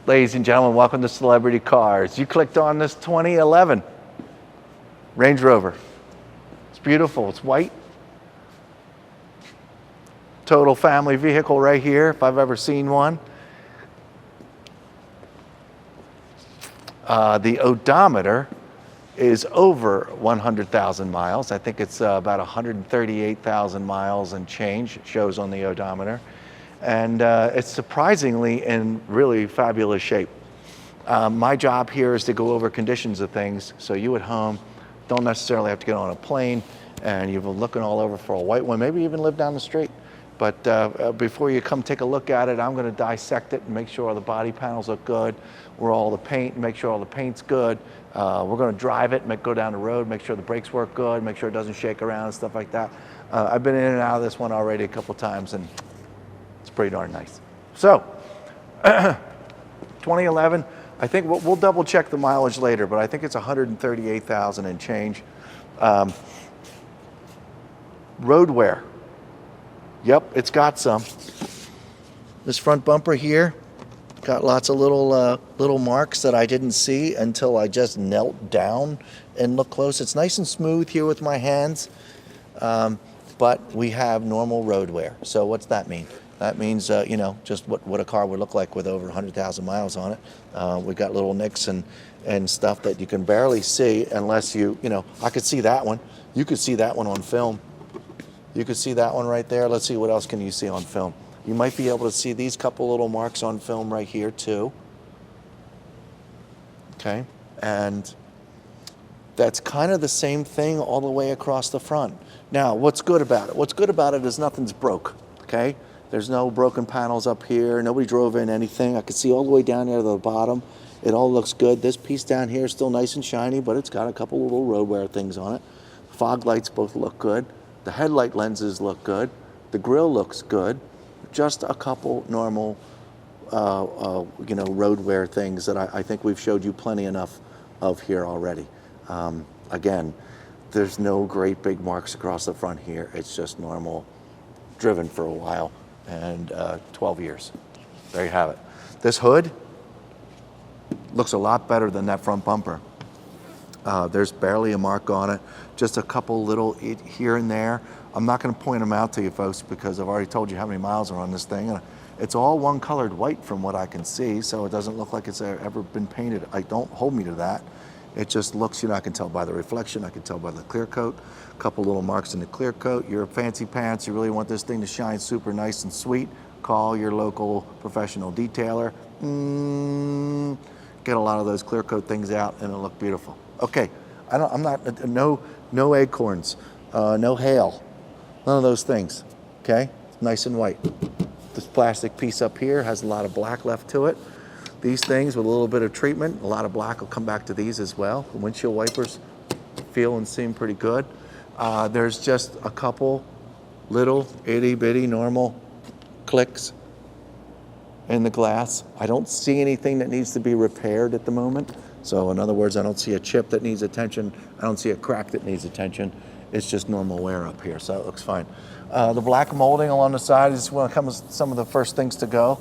Ladies and gentlemen, welcome to Celebrity Cars. You clicked on this 2011 Range Rover. It's beautiful, it's white. Total family vehicle right here, if I've ever seen one. The odometer is over 100,000 miles. I think it's about 138,000 miles and change, it shows on the odometer. And it's surprisingly in really fabulous shape. My job here is to go over conditions of things, so you at home don't necessarily have to get on a plane and you've been looking all over for a white one, maybe even live down the street. But before you come take a look at it, I'm going to dissect it and make sure all the body panels look good, where all the paint, make sure all the paint's good. We're going to drive it, go down the road, make sure the brakes work good, make sure it doesn't shake around and stuff like that. I've been in and out of this one already a couple times, and it's pretty darn nice. So, 2011, I think we'll double check the mileage later, but I think it's 138,000 and change. Road wear. Yep, it's got some. This front bumper here got lots of little marks that I didn't see until I just knelt down and looked close. It's nice and smooth here with my hands, but we have normal road wear. So what's that mean? That means, you know, just what a car would look like with over 100,000 miles on it. We got little nicks and stuff that you can barely see unless you know, I could see that one. You could see that one on film. You could see that one right there. Let's see, what else can you see on film? You might be able to see these couple little marks on film right here too. Okay, and that's kind of the same thing all the way across the front. Now, what's good about it? What's good about it is nothing's broke, okay? There's no broken panels up here. Nobody drove in anything. I could see all the way down there to the bottom. It all looks good. This piece down here is still nice and shiny, but it's got a couple little road wear things on it. Fog lights both look good. The headlight lenses look good. The grille looks good. Just a couple normal, you know, road wear things that I think we've showed you plenty enough of here already. Again, there's no great big marks across the front here. It's just normal, driven for a while, and 12 years. There you have it. This hood looks a lot better than that front bumper. There's barely a mark on it, just a couple little here and there. I'm not going to point them out to you folks because I've already told you how many miles are on this thing. And it's all one colored white from what I can see, so it doesn't look like it's ever been painted. Don't hold me to that. It just looks, you know, I can tell by the reflection, I can tell by the clear coat, a couple little marks in the clear coat. You're fancy pants, you really want this thing to shine super nice and sweet, call your local professional detailer. Get a lot of those clear coat things out and it'll look beautiful. Okay, no acorns, no hail, none of those things, okay? Nice and white. This plastic piece up here has a lot of black left to it. These things with a little bit of treatment, a lot of black will come back to these as well. The windshield wipers feel and seem pretty good. There's just a couple little itty bitty normal clicks in the glass. I don't see anything that needs to be repaired at the moment. So in other words, I don't see a chip that needs attention. I don't see a crack that needs attention. It's just normal wear up here, so it looks fine. The black molding along the side is when it comes some of the first things to go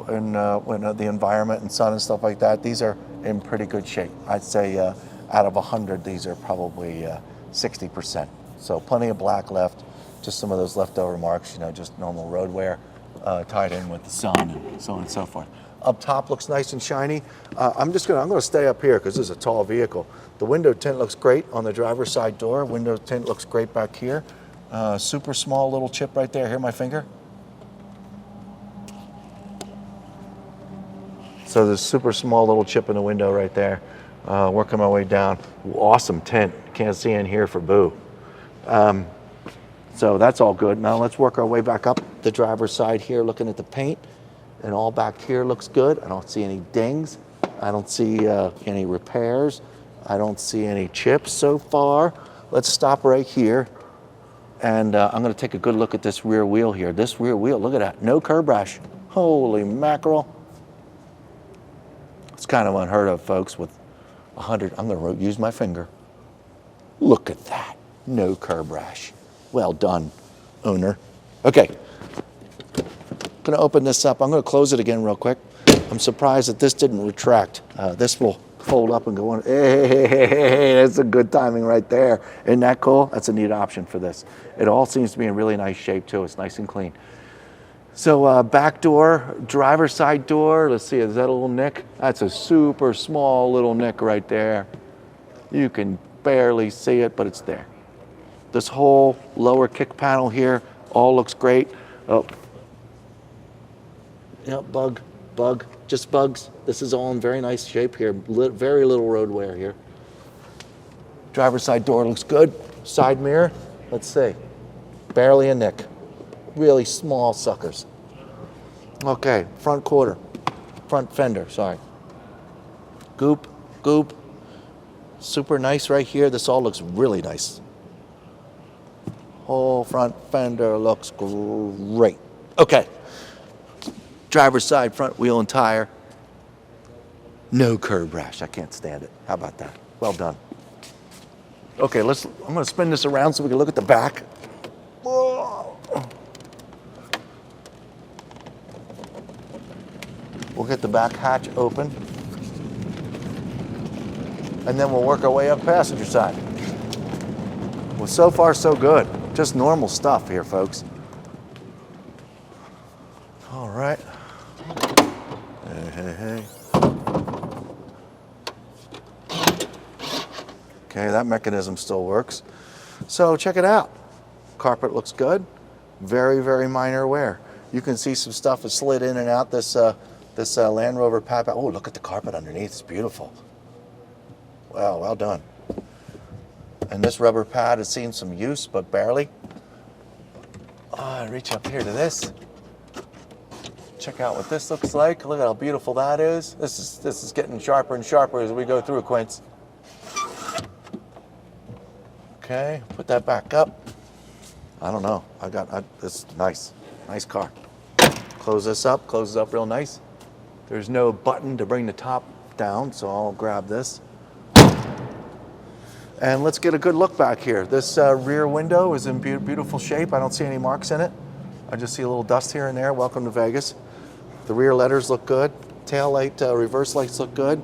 when the environment and sun and stuff like that. These are in pretty good shape. I'd say out of 100, these are probably 60%. So plenty of black left, just some of those leftover marks, you know, just normal road wear tied in with the sun and so on and so forth. Up top looks nice and shiny. I'm gonna stay up here because this is a tall vehicle. The window tint looks great on the driver's side door. Window tint looks great back here. Super small little chip right there. Hear my finger? So there's super small little chip in the window right there. Working my way down. Awesome tint. Can't see in here for boo. So that's all good. Now let's work our way back up the driver's side here, looking at the paint. And all back here looks good. I don't see any dings. I don't see any repairs. I don't see any chips so far. Let's stop right here. And I'm gonna take a good look at this rear wheel here. This rear wheel, look at that, no curb rash. Holy mackerel. It's kind of unheard of, folks, with 100, I'm gonna use my finger. Look at that, no curb rash. Well done, owner. Okay. Gonna open this up. I'm gonna close it again real quick. I'm surprised that this didn't retract. This will fold up and go on. Hey, that's a good timing right there. Isn't that cool? That's a neat option for this. It all seems to be in really nice shape too. It's nice and clean. So back door, driver's side door. Let's see, is that a little nick? That's a super small little nick right there. You can barely see it, but it's there. This whole lower kick panel here all looks great. Oh, yeah, bug, just bugs. This is all in very nice shape here. Very little road wear here. Driver's side door looks good. Side mirror, let's see. Barely a nick. Really small suckers. Okay, front quarter, front fender, sorry. Goop. Super nice right here. This all looks really nice. Whole front fender looks great. Okay. Driver's side, front wheel and tire. No curb rash. I can't stand it. How about that? Well done. Okay, I'm going to spin this around so we can look at the back. Whoa. We'll get the back hatch open. And then we'll work our way up passenger side. Well, so far so good. Just normal stuff here, folks. All right. Hey. Okay, that mechanism still works. So check it out. Carpet looks good. Very, very minor wear. You can see some stuff has slid in and out this Land Rover pad. Oh, look at the carpet underneath. It's beautiful. Wow, well done. And this rubber pad has seen some use, but barely. Oh, reach up here to this. Check out what this looks like. Look at how beautiful that is. This is getting sharper and sharper as we go through, Quince. Okay, put that back up. I don't know. This nice car. Closes up real nice. There's no button to bring the top down, so I'll grab this. And let's get a good look back here. This rear window is in beautiful shape. I don't see any marks in it. I just see a little dust here and there. Welcome to Vegas. The rear letters look good. Tail light, reverse lights look good.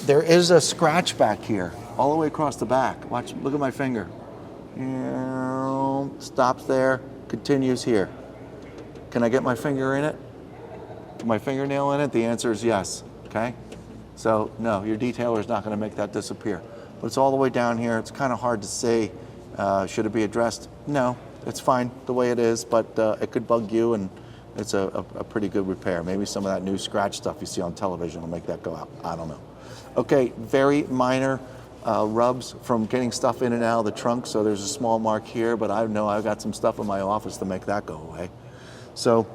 There is a scratch back here, all the way across the back. Watch, look at my finger. Stops there, continues here. Can I get my finger in it? My fingernail in it? The answer is yes, okay? So no, your detailer is not gonna make that disappear. But it's all the way down here. It's kind of hard to see. Should it be addressed? No, it's fine the way it is, but it could bug you, and it's a pretty good repair. Maybe some of that new scratch stuff you see on television will make that go out. I don't know. Okay, very minor rubs from getting stuff in and out of the trunk. So there's a small mark here, but I know I've got some stuff in my office to make that go away. So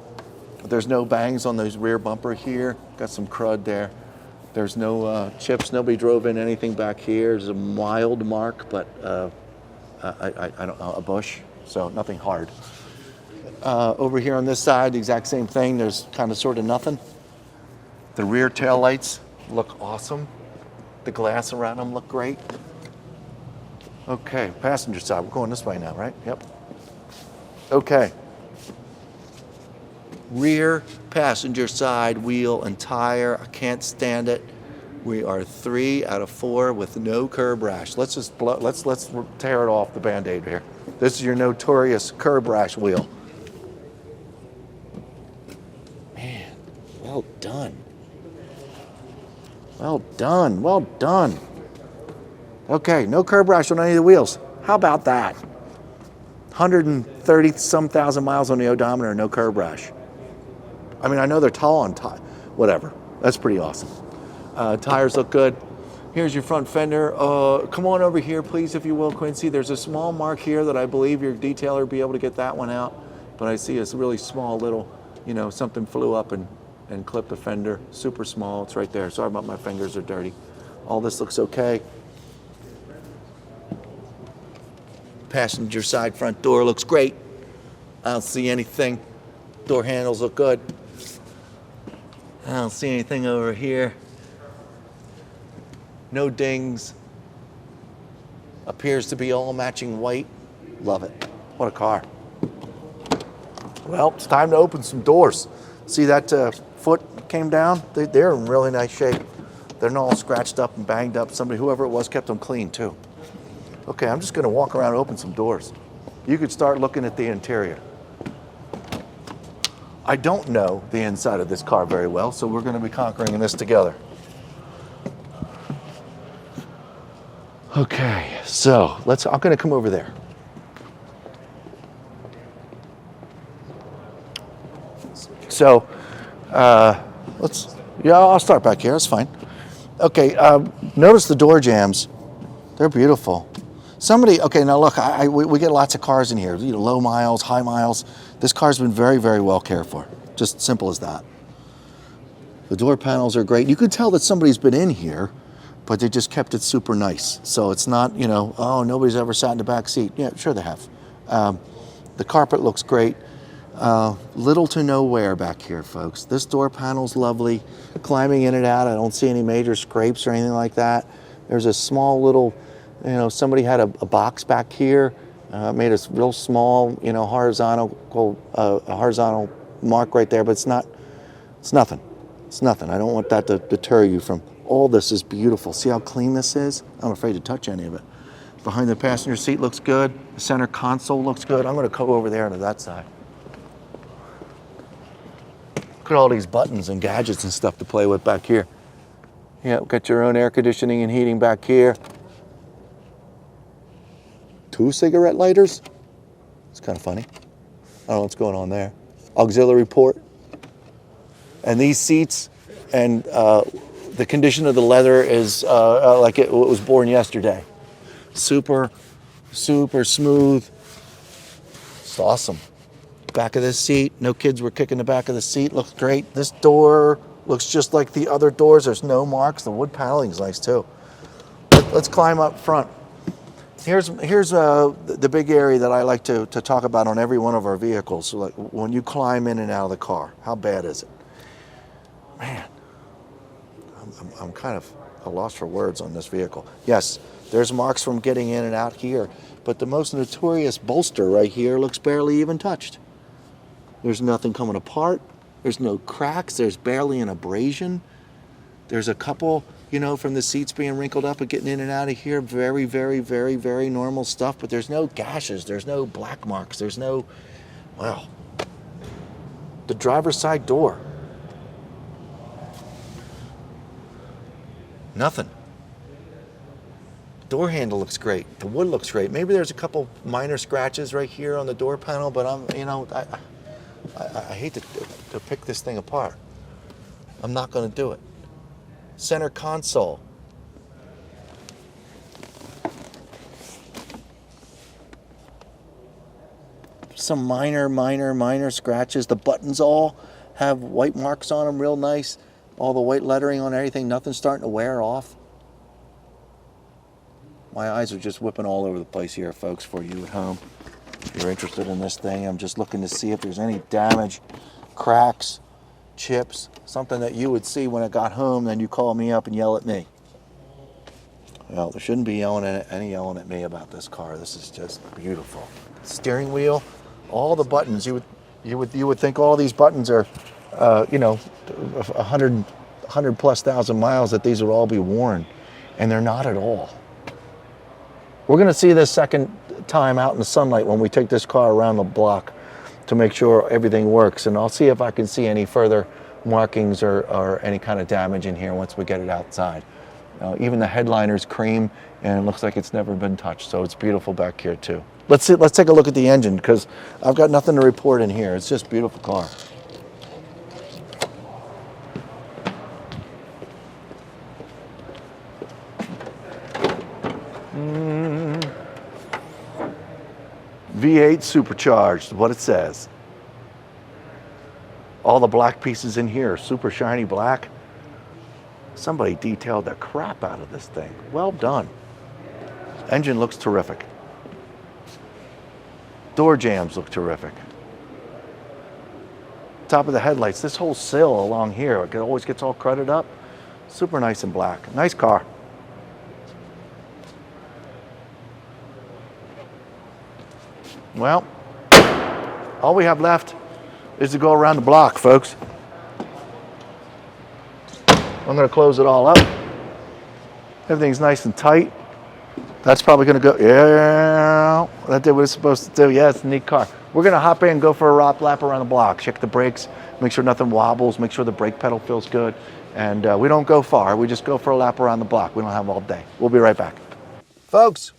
there's no bangs on the rear bumper here. Got some crud there. There's no chips. Nobody drove in anything back here. There's a mild mark, but I don't know, a bush. So nothing hard. Over here on this side, the exact same thing. There's kind of sort of nothing. The rear tail lights look awesome. The glass around them look great. Okay, passenger side. We're going this way now, right? Yep. Okay. Rear passenger side wheel and tire. I can't stand it. We are 3 out of 4 with no curb rash. Let's tear it off the Band-Aid here. This is your notorious curb rash wheel. Man, well done. Well done, well done. Okay, no curb rash on any of the wheels. How about that? 130-some thousand miles on the odometer, no curb rash. I mean, I know they're tall on whatever. That's pretty awesome. Tires look good. Here's your front fender. Come on over here, please, if you will, Quincy. There's a small mark here that I believe your detailer will be able to get that one out. But I see it's really small little, something flew up and clipped the fender. Super small. It's right there. Sorry about my fingers are dirty. All this looks okay. Passenger side front door looks great. I don't see anything. Door handles look good. I don't see anything over here. No dings. Appears to be all matching white. Love it. What a car. Well, it's time to open some doors. See that foot came down, they're in really nice shape. They're not all scratched up and banged up. Whoever it was, kept them clean too. Okay, I'm just gonna walk around and open some doors. You could start looking at the interior. I don't know the inside of this car very well, so we're gonna be conquering this together. Okay, so I'm gonna come over there. So, I'll start back here, that's fine. Okay, notice the door jambs. They're beautiful. Okay, now look, we get lots of cars in here, low miles, high miles. This car's been very, very well cared for. Just simple as that. The door panels are great. You could tell that somebody's been in here, but they just kept it super nice. So it's not, oh, nobody's ever sat in the back seat. Yeah, sure they have. The carpet looks great. Little to no wear back here, folks. This door panel's lovely. Climbing in and out, I don't see any major scrapes or anything like that. There's a small little, somebody had a box back here, made a real small, horizontal mark right there, but it's nothing. It's nothing. I don't want that to deter you from, all this is beautiful. See how clean this is? I'm afraid to touch any of it. Behind the passenger seat looks good. The center console looks good. I'm gonna go over there to that side. Look at all these buttons and gadgets and stuff to play with back here. Yeah, got your own air conditioning and heating back here. 2 cigarette lighters. It's kind of funny. I don't know what's going on there. Auxiliary port. And these seats and the condition of the leather is like it was born yesterday. Super, super smooth. It's awesome. Back of this seat, no kids were kicking the back of the seat. Looks great. This door looks just like the other doors. There's no marks. The wood paneling is nice too. Let's climb up front. Here's the big area that I like to talk about on every one of our vehicles. So like when you climb in and out of the car, how bad is it? Man, I'm kind of at a loss for words on this vehicle. Yes, there's marks from getting in and out here, but the most notorious bolster right here looks barely even touched. There's nothing coming apart. There's no cracks. There's barely an abrasion. There's a couple, from the seats being wrinkled up and getting in and out of here. Very, very, very, very normal stuff, but there's no gashes. There's no black marks. There's no, wow. The driver's side door. Nothing. Door handle looks great. The wood looks great. Maybe there's a couple minor scratches right here on the door panel, but I hate to pick this thing apart. I'm not going to do it. Center console. Some minor scratches. The buttons all have white marks on them, real nice. All the white lettering on everything. Nothing's starting to wear off. My eyes are just whipping all over the place here, folks, for you at home. If you're interested in this thing, I'm just looking to see if there's any damage, cracks, chips, something that you would see when it got home, then you call me up and yell at me. Well, there shouldn't be any yelling at me about this car. This is just beautiful. Steering wheel, all the buttons. You would think all these buttons are, 100 plus thousand miles, that these would all be worn, and they're not at all. We're going to see this second time out in the sunlight when we take this car around the block to make sure everything works, and I'll see if I can see any further markings or any kind of damage in here once we get it outside. Even the headliner's cream, and it looks like it's never been touched, so it's beautiful back here too. Let's take a look at the engine, because I've got nothing to report in here. It's just a beautiful car. V8 supercharged, what it says. All the black pieces in here, super shiny black. Somebody detailed the crap out of this thing. Well done. Engine looks terrific. Door jambs look terrific. Top of the headlights, this whole sill along here, it always gets all crudted up. Super nice and black. Nice car. Well, all we have left is to go around the block, folks. I'm going to close it all up. Everything's nice and tight. That's probably going to go, yeah, that did what it's supposed to do. Yeah, it's a neat car. We're going to hop in, go for a lap around the block, check the brakes, make sure nothing wobbles, make sure the brake pedal feels good. And we don't go far. We just go for a lap around the block. We don't have all day. We'll be right back. Folks,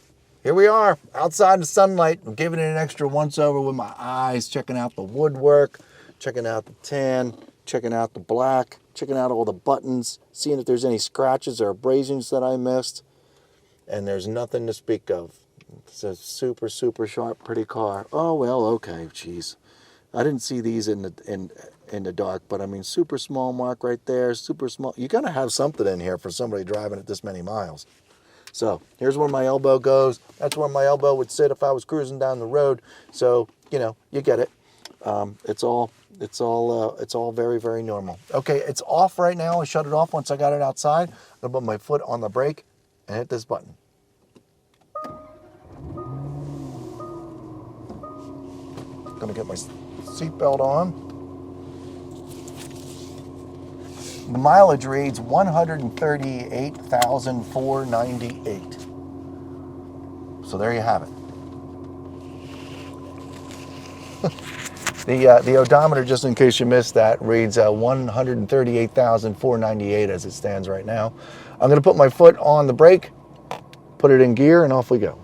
here we are outside in the sunlight. I'm giving it an extra once over with my eyes, checking out the woodwork, checking out the tan, checking out the black, checking out all the buttons, seeing if there's any scratches or abrasions that I missed. And there's nothing to speak of. It's a super, super sharp, pretty car. Oh, well, okay, geez. I didn't see these in the dark, but I mean, super small mark right there, super small. You're going to have something in here for somebody driving at this many miles. So here's where my elbow goes. That's where my elbow would sit if I was cruising down the road. So, you know, you get it. It's all very, very normal. Okay, it's off right now. I shut it off once I got it outside. I'm going to put my foot on the brake and hit this button. Gonna get my seatbelt on. The mileage reads 138,498. So there you have it. The odometer, just in case you missed that, reads 138,498 as it stands right now. I'm going to put my foot on the brake, put it in gear, and off we go.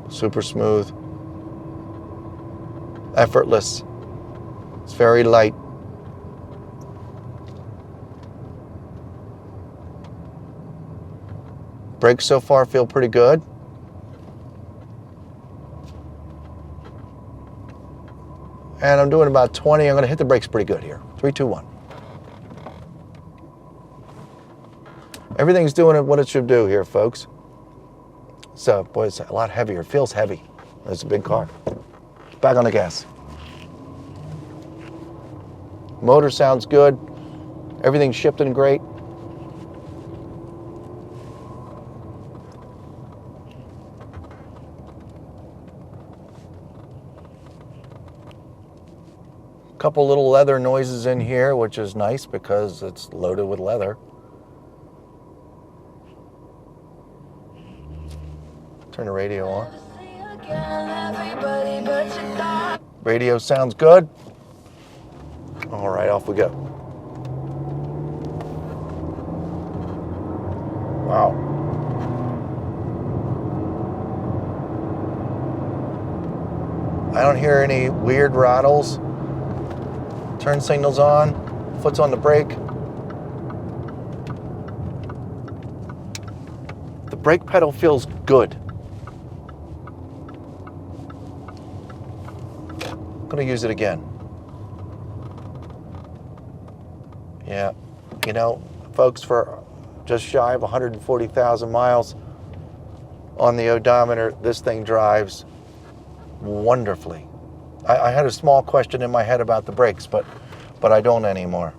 Super smooth, effortless. It's very light. Brakes so far feel pretty good. And I'm doing about 20. I'm going to hit the brakes pretty good here. 3, 2, 1. Everything's doing what it should do here, folks. So, boy, it's a lot heavier. It feels heavy. It's a big car. Back on the gas. Motor sounds good. Everything's shifting great. Couple little leather noises in here, which is nice because it's loaded with leather. Turn the radio on. Radio sounds good. All right, off we go. Wow. I don't hear any weird rattles. Turn signal's on. Foot's on the brake. The brake pedal feels good. I'm gonna use it again. Yeah, you know, folks, for just shy of 140,000 miles on the odometer, this thing drives wonderfully. I had a small question in my head about the brakes, but I don't anymore.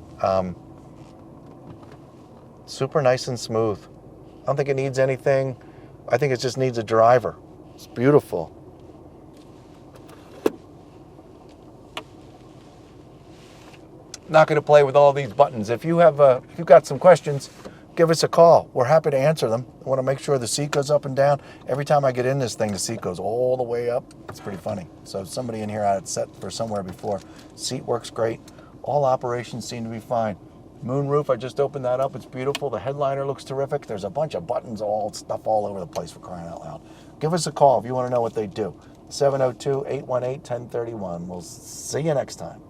Super nice and smooth. I don't think it needs anything. I think it just needs a driver. It's beautiful. Not going to play with all these buttons. If you've got some questions, give us a call. We're happy to answer them. I want to make sure the seat goes up and down. Every time I get in this thing, the seat goes all the way up. It's pretty funny. So somebody in here had it set for somewhere before. Seat works great. All operations seem to be fine. Moonroof, I just opened that up. It's beautiful. The headliner looks terrific. There's a bunch of buttons, stuff all over the place, for crying out loud. Give us a call if you want to know what they do. 702-818-1031. We'll see you next time.